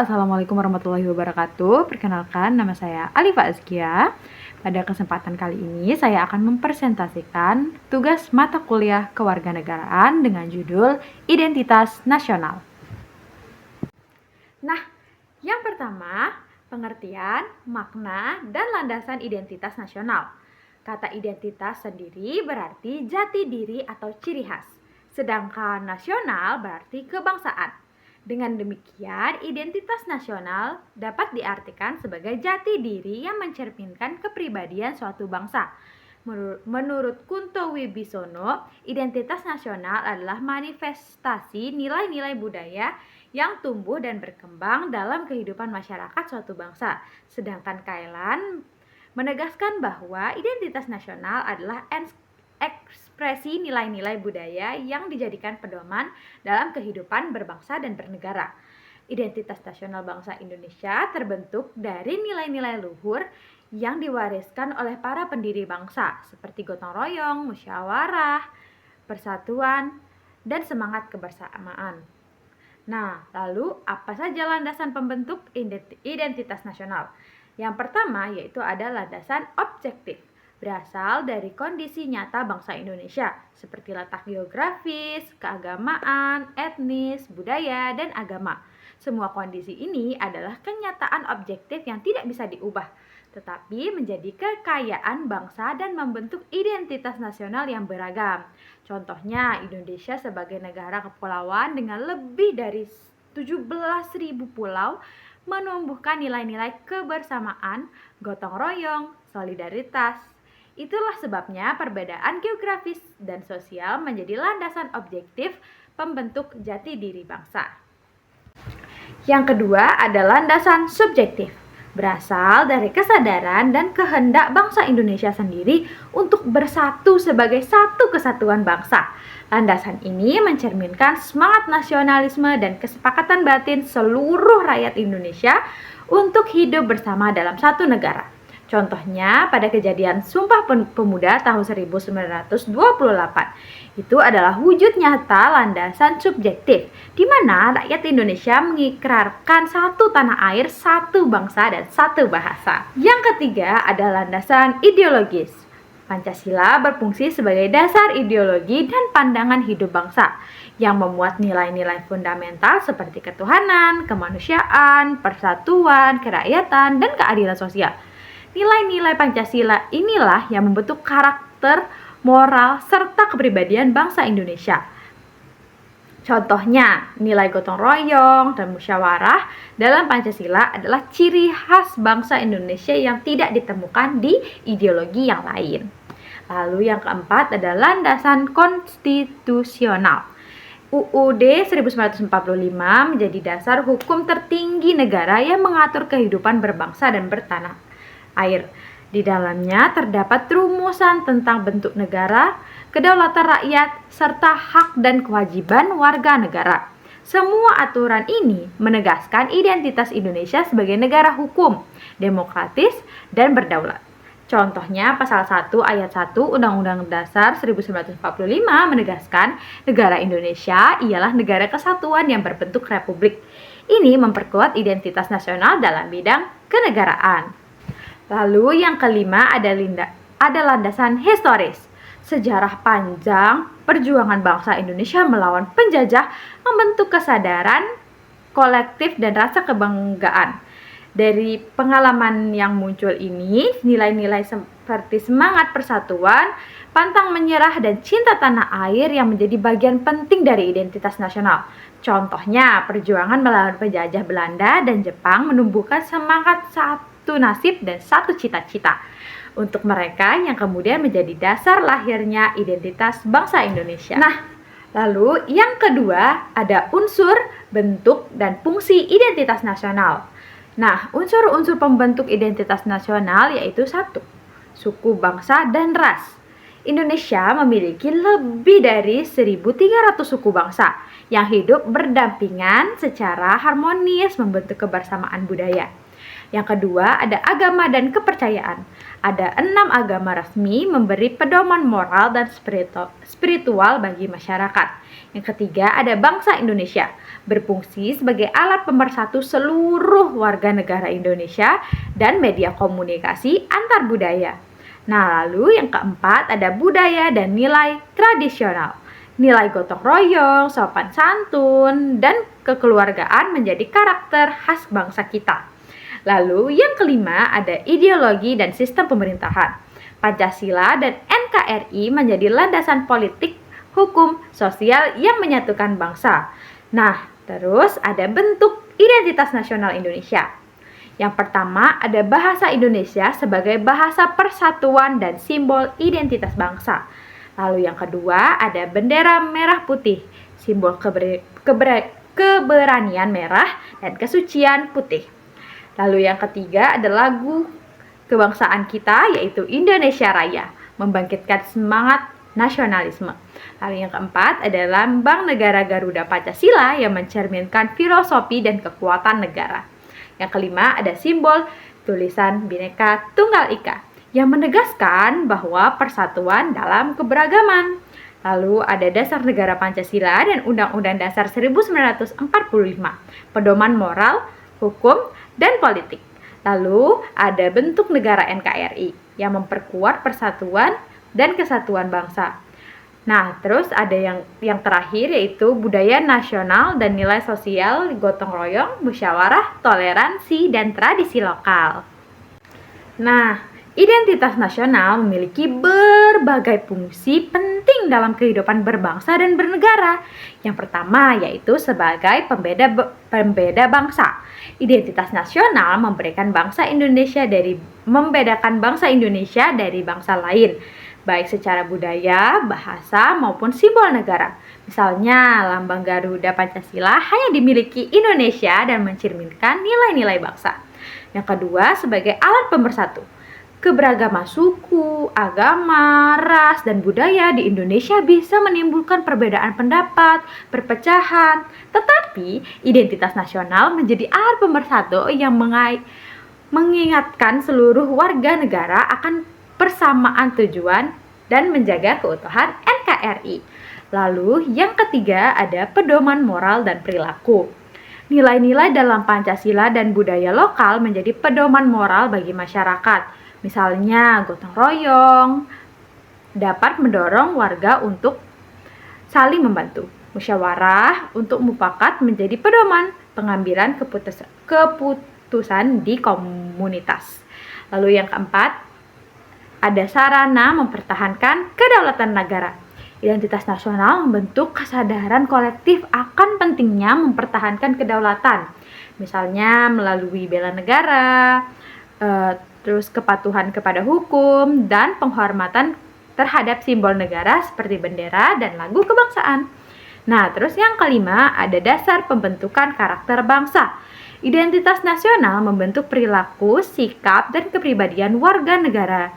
Assalamualaikum warahmatullahi wabarakatuh. Perkenalkan, nama saya Alifa Azkia. Pada kesempatan kali ini, saya akan mempresentasikan tugas mata kuliah kewarganegaraan dengan judul Identitas Nasional. Nah, yang pertama, pengertian, makna, dan landasan identitas nasional. Kata identitas sendiri berarti jati diri atau ciri khas, sedangkan nasional berarti kebangsaan. Dengan demikian, identitas nasional dapat diartikan sebagai jati diri yang mencerminkan kepribadian suatu bangsa. Menurut Kunto Wibisono, identitas nasional adalah manifestasi nilai-nilai budaya yang tumbuh dan berkembang dalam kehidupan masyarakat suatu bangsa. Sedangkan Kailan menegaskan bahwa identitas nasional adalah ekspresi nilai-nilai budaya yang dijadikan pedoman dalam kehidupan berbangsa dan bernegara. Identitas nasional bangsa Indonesia terbentuk dari nilai-nilai luhur yang diwariskan oleh para pendiri bangsa seperti gotong royong, musyawarah, persatuan, dan semangat kebersamaan. Nah, lalu apa saja landasan pembentuk identitas nasional? Yang pertama yaitu ada landasan objektif, berasal dari kondisi nyata bangsa Indonesia seperti letak geografis, keagamaan, etnis, budaya, dan agama. Semua kondisi ini adalah kenyataan objektif yang tidak bisa diubah, tetapi menjadi kekayaan bangsa dan membentuk identitas nasional yang beragam. Contohnya, Indonesia sebagai negara kepulauan dengan lebih dari 17.000 pulau menumbuhkan nilai-nilai kebersamaan, gotong royong, solidaritas. Itulah sebabnya perbedaan geografis dan sosial menjadi landasan objektif pembentuk jati diri bangsa. Yang kedua ada landasan subjektif, berasal dari kesadaran dan kehendak bangsa Indonesia sendiri untuk bersatu sebagai satu kesatuan bangsa. Landasan ini mencerminkan semangat nasionalisme dan kesepakatan batin seluruh rakyat Indonesia untuk hidup bersama dalam satu negara. Contohnya pada kejadian Sumpah Pemuda tahun 1928. Itu adalah wujud nyata landasan subjektif, di mana rakyat Indonesia mengikrarkan satu tanah air, satu bangsa, dan satu bahasa. Yang ketiga ada landasan ideologis. Pancasila berfungsi sebagai dasar ideologi dan pandangan hidup bangsa yang memuat nilai-nilai fundamental seperti ketuhanan, kemanusiaan, persatuan, kerakyatan, dan keadilan sosial. Nilai-nilai Pancasila inilah yang membentuk karakter, moral, serta kepribadian bangsa Indonesia. Contohnya, nilai gotong royong dan musyawarah dalam Pancasila adalah ciri khas bangsa Indonesia yang tidak ditemukan di ideologi yang lain. Lalu yang keempat adalah landasan konstitusional. UUD 1945 menjadi dasar hukum tertinggi negara yang mengatur kehidupan berbangsa dan bertanah air. Di dalamnya terdapat rumusan tentang bentuk negara, kedaulatan rakyat, serta hak dan kewajiban warga negara. Semua aturan ini menegaskan identitas Indonesia sebagai negara hukum, demokratis, dan berdaulat. Contohnya pasal 1 ayat 1 Undang-Undang Dasar 1945 menegaskan negara Indonesia ialah negara kesatuan yang berbentuk republik. Ini memperkuat identitas nasional dalam bidang kenegaraan. Lalu yang kelima ada landasan historis. Sejarah panjang perjuangan bangsa Indonesia melawan penjajah membentuk kesadaran kolektif dan rasa kebanggaan. Dari pengalaman yang muncul ini, nilai-nilai seperti semangat persatuan, pantang menyerah, dan cinta tanah air yang menjadi bagian penting dari identitas nasional. Contohnya, perjuangan melawan penjajah Belanda dan Jepang menumbuhkan semangat satu nasib dan satu cita-cita untuk mereka yang kemudian menjadi dasar lahirnya identitas bangsa Indonesia. Nah, lalu yang kedua ada unsur, bentuk, dan fungsi identitas nasional. Nah, unsur-unsur pembentuk identitas nasional yaitu 1. Suku, bangsa, dan ras. Indonesia memiliki lebih dari 1.300 suku bangsa yang hidup berdampingan secara harmonis membentuk kebersamaan budaya. Yang kedua, ada agama dan kepercayaan. Ada 6 agama resmi memberi pedoman moral dan spiritual bagi masyarakat. Yang ketiga, ada bangsa Indonesia, berfungsi sebagai alat pemersatu seluruh warga negara Indonesia dan media komunikasi antar budaya. Nah, lalu yang keempat ada budaya dan nilai tradisional. Nilai gotong royong, sopan santun, dan kekeluargaan menjadi karakter khas bangsa kita. Lalu yang kelima ada ideologi dan sistem pemerintahan. Pancasila dan NKRI menjadi landasan politik, hukum, sosial yang menyatukan bangsa. Nah, terus ada bentuk identitas nasional Indonesia. Yang pertama ada bahasa Indonesia sebagai bahasa persatuan dan simbol identitas bangsa. Lalu yang kedua ada bendera merah putih, simbol keberanian merah dan kesucian putih. Lalu yang ketiga ada lagu kebangsaan kita yaitu Indonesia Raya, membangkitkan semangat nasionalisme. Lalu yang keempat ada lambang negara Garuda Pancasila yang mencerminkan filosofi dan kekuatan negara. Yang kelima ada simbol tulisan Bhinneka Tunggal Ika yang menegaskan bahwa persatuan dalam keberagaman. Lalu ada dasar negara Pancasila dan Undang-Undang Dasar 1945, pedoman moral, hukum, dan politik. Lalu ada bentuk negara NKRI yang memperkuat persatuan dan kesatuan bangsa. Nah, terus ada yang terakhir yaitu budaya nasional dan nilai sosial, gotong royong, musyawarah, toleransi, dan tradisi lokal. Nah, identitas nasional memiliki berbagai fungsi penting dalam kehidupan berbangsa dan bernegara. Yang pertama yaitu sebagai pembeda bangsa. Identitas nasional membedakan bangsa Indonesia dari bangsa lain, baik secara budaya, bahasa, maupun simbol negara. Misalnya, lambang Garuda Pancasila hanya dimiliki Indonesia dan mencerminkan nilai-nilai bangsa. Yang kedua, sebagai alat pemersatu. Keberagaman suku, agama, ras, dan budaya di Indonesia bisa menimbulkan perbedaan pendapat, perpecahan. Tetapi, identitas nasional menjadi alat pemersatu yang mengingatkan seluruh warga negara akan persamaan tujuan dan menjaga keutuhan NKRI. Lalu yang ketiga ada pedoman moral dan perilaku. Nilai-nilai dalam Pancasila dan budaya lokal menjadi pedoman moral bagi masyarakat. Misalnya gotong royong dapat mendorong warga untuk saling membantu. Musyawarah untuk mufakat menjadi pedoman pengambilan keputusan di komunitas. Lalu yang keempat ada sarana mempertahankan kedaulatan negara. Identitas nasional membentuk kesadaran kolektif akan pentingnya mempertahankan kedaulatan. Misalnya melalui bela negara, terus kepatuhan kepada hukum, dan penghormatan terhadap simbol negara seperti bendera dan lagu kebangsaan. Nah, terus yang kelima ada dasar pembentukan karakter bangsa. Identitas nasional membentuk perilaku, sikap, dan kepribadian warga negara.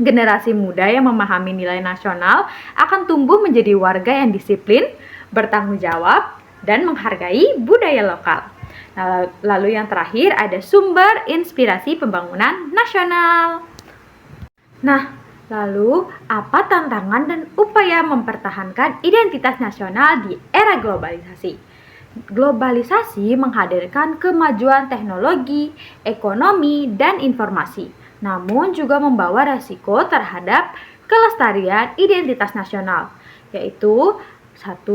Generasi muda yang memahami nilai nasional akan tumbuh menjadi warga yang disiplin, bertanggung jawab, dan menghargai budaya lokal. Nah, lalu yang terakhir ada sumber inspirasi pembangunan nasional. Nah, lalu apa tantangan dan upaya mempertahankan identitas nasional di era globalisasi? Globalisasi menghadirkan kemajuan teknologi, ekonomi, dan informasi. Namun juga membawa resiko terhadap kelestarian identitas nasional, yaitu 1.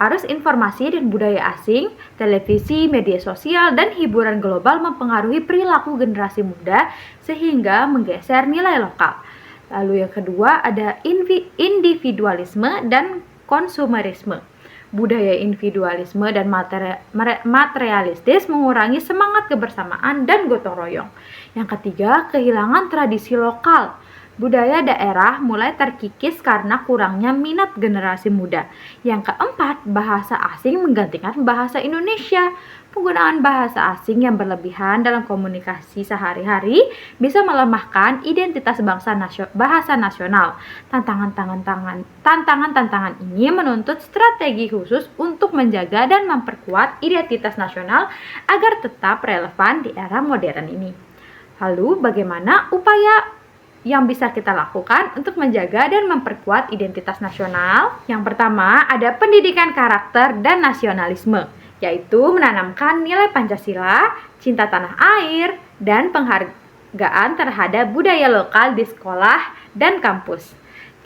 Arus informasi dan budaya asing, televisi, media sosial, dan hiburan global mempengaruhi perilaku generasi muda sehingga menggeser nilai lokal. Lalu yang kedua ada individualisme dan konsumerisme. Budaya individualisme dan materialistis mengurangi semangat kebersamaan dan gotong royong. Yang ketiga, kehilangan tradisi lokal. Budaya daerah mulai terkikis karena kurangnya minat generasi muda. Yang keempat, bahasa asing menggantikan bahasa Indonesia. Penggunaan bahasa asing yang berlebihan dalam komunikasi sehari-hari bisa melemahkan identitas bahasa nasional. Tantangan ini menuntut strategi khusus untuk menjaga dan memperkuat identitas nasional agar tetap relevan di era modern ini. Lalu, bagaimana upaya yang bisa kita lakukan untuk menjaga dan memperkuat identitas nasional? Yang pertama, ada pendidikan karakter dan nasionalisme, yaitu menanamkan nilai Pancasila, cinta tanah air, dan penghargaan terhadap budaya lokal di sekolah dan kampus.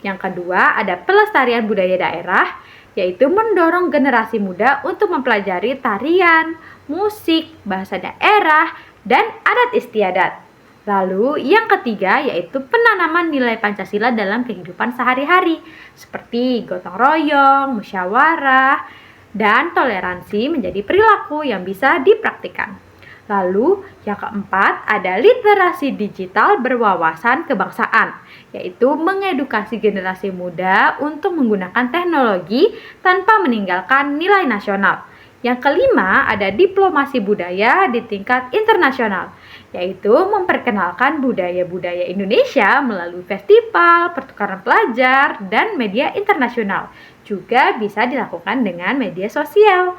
Yang kedua, ada pelestarian budaya daerah, yaitu mendorong generasi muda untuk mempelajari tarian, musik, bahasa daerah, dan adat istiadat. Lalu yang ketiga yaitu penanaman nilai Pancasila dalam kehidupan sehari-hari, seperti gotong royong, musyawarah, dan toleransi menjadi perilaku yang bisa dipraktikkan. Lalu yang keempat ada literasi digital berwawasan kebangsaan, yaitu mengedukasi generasi muda untuk menggunakan teknologi tanpa meninggalkan nilai nasional. Yang kelima ada diplomasi budaya di tingkat internasional, yaitu memperkenalkan budaya-budaya Indonesia melalui festival, pertukaran pelajar, dan media internasional. Juga bisa dilakukan dengan media sosial.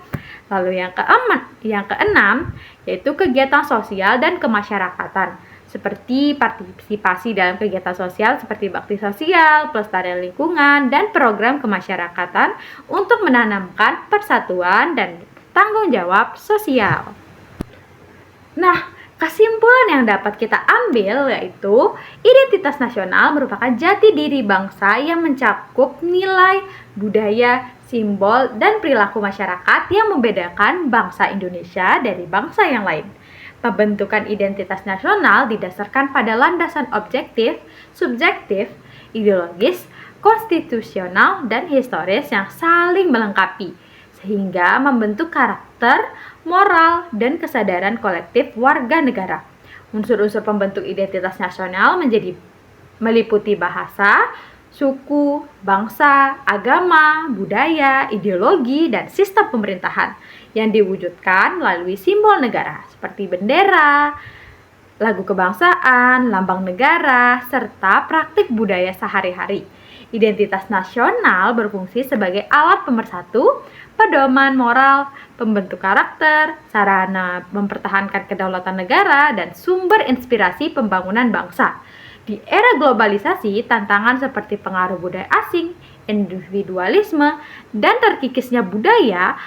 Lalu yang keenam yaitu kegiatan sosial dan kemasyarakatan, seperti partisipasi dalam kegiatan sosial seperti bakti sosial, pelestarian lingkungan, dan program kemasyarakatan untuk menanamkan persatuan dan tanggung jawab sosial. Nah, kesimpulan yang dapat kita ambil yaitu identitas nasional merupakan jati diri bangsa yang mencakup nilai, budaya, simbol, dan perilaku masyarakat yang membedakan bangsa Indonesia dari bangsa yang lain. Pembentukan identitas nasional didasarkan pada landasan objektif, subjektif, ideologis, konstitusional, dan historis yang saling melengkapi, sehingga membentuk karakter, moral, dan kesadaran kolektif warga negara. Unsur-unsur pembentuk identitas nasional meliputi bahasa, suku, bangsa, agama, budaya, ideologi, dan sistem pemerintahan yang diwujudkan melalui simbol negara seperti bendera, lagu kebangsaan, lambang negara, serta praktik budaya sehari-hari. Identitas nasional berfungsi sebagai alat pemersatu, pedoman moral, pembentuk karakter, sarana mempertahankan kedaulatan negara, dan sumber inspirasi pembangunan bangsa. Di era globalisasi, tantangan seperti pengaruh budaya asing, individualisme, dan terkikisnya budaya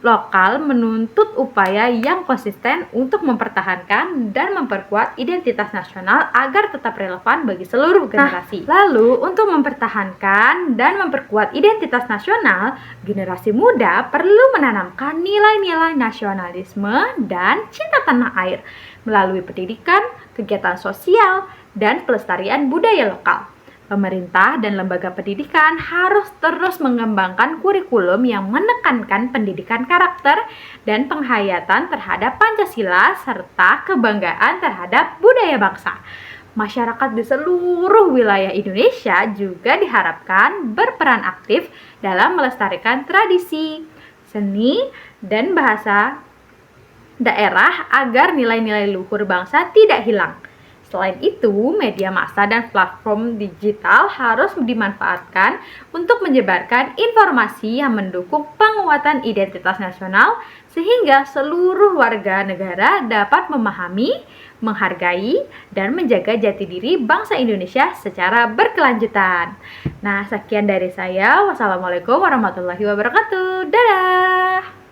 lokal menuntut upaya yang konsisten untuk mempertahankan dan memperkuat identitas nasional agar tetap relevan bagi seluruh generasi. Lalu, untuk mempertahankan dan memperkuat identitas nasional, generasi muda perlu menanamkan nilai-nilai nasionalisme dan cinta tanah air melalui pendidikan, kegiatan sosial, dan pelestarian budaya lokal. Pemerintah dan lembaga pendidikan harus terus mengembangkan kurikulum yang menekankan pendidikan karakter dan penghayatan terhadap Pancasila serta kebanggaan terhadap budaya bangsa. Masyarakat di seluruh wilayah Indonesia juga diharapkan berperan aktif dalam melestarikan tradisi, seni, dan bahasa daerah agar nilai-nilai luhur bangsa tidak hilang. Selain itu, media massa dan platform digital harus dimanfaatkan untuk menyebarkan informasi yang mendukung penguatan identitas nasional sehingga seluruh warga negara dapat memahami, menghargai, dan menjaga jati diri bangsa Indonesia secara berkelanjutan. Nah, sekian dari saya. Wassalamualaikum warahmatullahi wabarakatuh. Dadah!